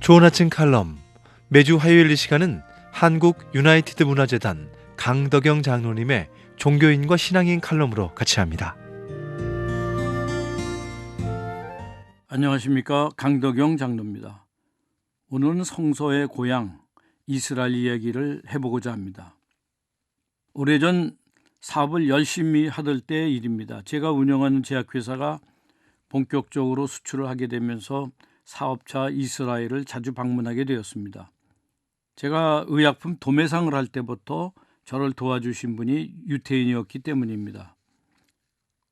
좋은 아침 칼럼. 매주 화요일 이 시간은 한국 유나이티드 문화재단 강덕영 장로님의 종교인과 신앙인 칼럼으로 같이 합니다. 안녕하십니까, 강덕영 장로입니다. 오늘은 성서의 고향 이스라엘 이야기를 해보고자 합니다. 오래전 사업을 열심히 하던 때의 일입니다. 제가 운영하는 제약회사가 본격적으로 수출을 하게 되면서 사업차 이스라엘을 자주 방문하게 되었습니다. 제가 의약품 도매상을 할 때부터 저를 도와주신 분이 유태인이었기 때문입니다.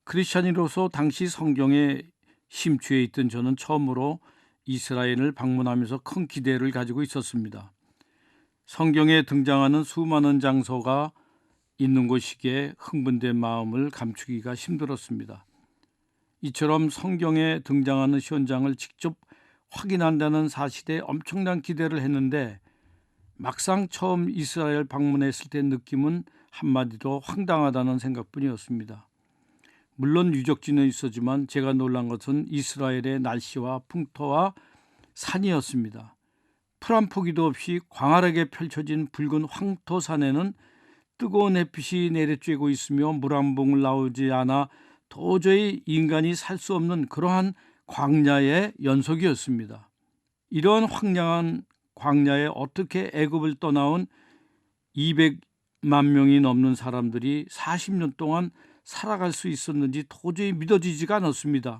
크리스찬으로서 당시 성경에 심취해 있던 저는 처음으로 이스라엘을 방문하면서 큰 기대를 가지고 있었습니다. 성경에 등장하는 수많은 장소가 있는 곳이기에 흥분된 마음을 감추기가 힘들었습니다. 이처럼 성경에 등장하는 현장을 직접 확인한다는 사실에 엄청난 기대를 했는데 막상 처음 이스라엘 방문했을 때 느낌은 한마디로 황당하다는 생각뿐이었습니다. 물론 유적지는 있었지만 제가 놀란 것은 이스라엘의 날씨와 풍토와 산이었습니다. 풀 한 포기도 없이 광활하게 펼쳐진 붉은 황토산에는 뜨거운 햇빛이 내리쬐고 있으며 물 한 봉을 나오지 않아 도저히 인간이 살 수 없는 그러한 광야의 연속이었습니다. 이러한 황량한 광야에 어떻게 애굽을 떠나온 200만 명이 넘는 사람들이 40년 동안 살아갈 수 있었는지 도저히 믿어지지가 않았습니다.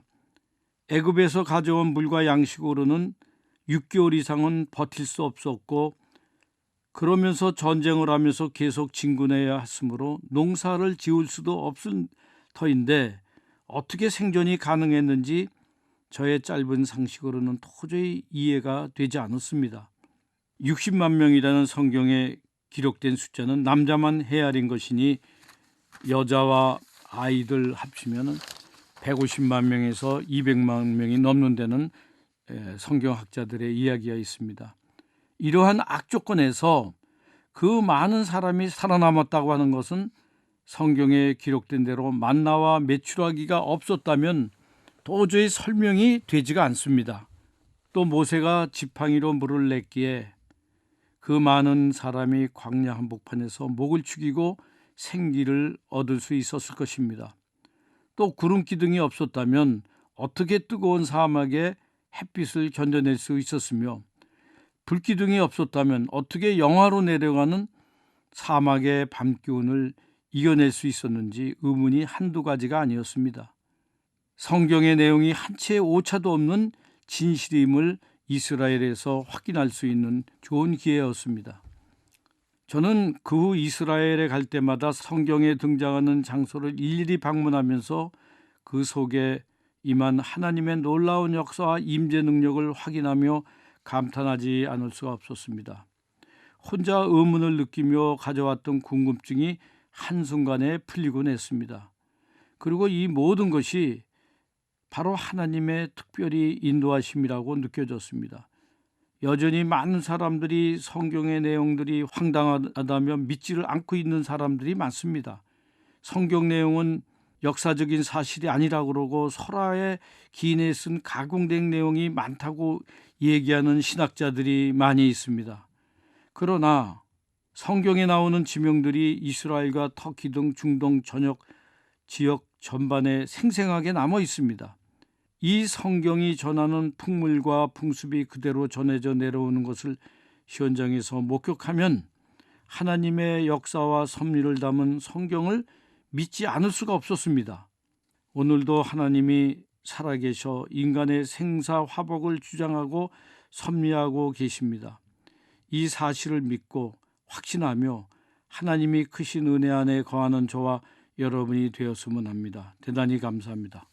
애굽에서 가져온 물과 양식으로는 6개월 이상은 버틸 수 없었고 그러면서 전쟁을 하면서 계속 진군해야 했으므로 농사를 지을 수도 없을 터인데 어떻게 생존이 가능했는지 저의 짧은 상식으로는 도저히 이해가 되지 않았습니다. 60만 명이라는 성경에 기록된 숫자는 남자만 헤아린 것이니 여자와 아이들 합치면 150만 명에서 200만 명이 넘는 데는 성경학자들의 이야기가 있습니다. 이러한 악조건에서 그 많은 사람이 살아남았다고 하는 것은 성경에 기록된 대로 만나와 메추라기가 없었다면 도저히 설명이 되지가 않습니다. 또 모세가 지팡이로 물을 냈기에 그 많은 사람이 광야 한복판에서 목을 축이고 생기를 얻을 수 있었을 것입니다. 또 구름 기둥이 없었다면 어떻게 뜨거운 사막에 햇빛을 견뎌낼 수 있었으며 불기둥이 없었다면 어떻게 영하로 내려가는 사막의 밤 기온을 이겨낼 수 있었는지 의문이 한두 가지가 아니었습니다. 성경의 내용이 한 채의 오차도 없는 진실임을 이스라엘에서 확인할 수 있는 좋은 기회였습니다. 저는 그 후 이스라엘에 갈 때마다 성경에 등장하는 장소를 일일이 방문하면서 그 속에 임한 하나님의 놀라운 역사와 임재 능력을 확인하며 감탄하지 않을 수가 없었습니다. 혼자 의문을 느끼며 가져왔던 궁금증이 한순간에 풀리곤 했습니다. 그리고 이 모든 것이 바로 하나님의 특별히 인도하심이라고 느껴졌습니다. 여전히 많은 사람들이 성경의 내용들이 황당하다며 믿지를 않고 있는 사람들이 많습니다. 성경 내용은 역사적인 사실이 아니라고 그러고 설화의 기인에 쓴 가공된 내용이 많다고 얘기하는 신학자들이 많이 있습니다. 그러나 성경에 나오는 지명들이 이스라엘과 터키 등 중동 전역 지역 전반에 생생하게 남아 있습니다. 이 성경이 전하는 풍물과 풍습이 그대로 전해져 내려오는 것을 현장에서 목격하면 하나님의 역사와 섭리를 담은 성경을 믿지 않을 수가 없었습니다. 오늘도 하나님이 살아계셔 인간의 생사화복을 주장하고 섭리하고 계십니다. 이 사실을 믿고 확신하며 하나님이 크신 은혜 안에 거하는 저와 여러분이 되었으면 합니다. 대단히 감사합니다.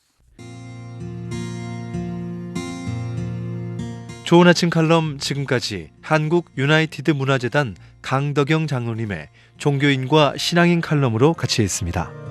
좋은 아침 칼럼, 지금까지 한국 유나이티드 문화재단 강덕영 장로님의 종교인과 신앙인 칼럼으로 같이 했습니다.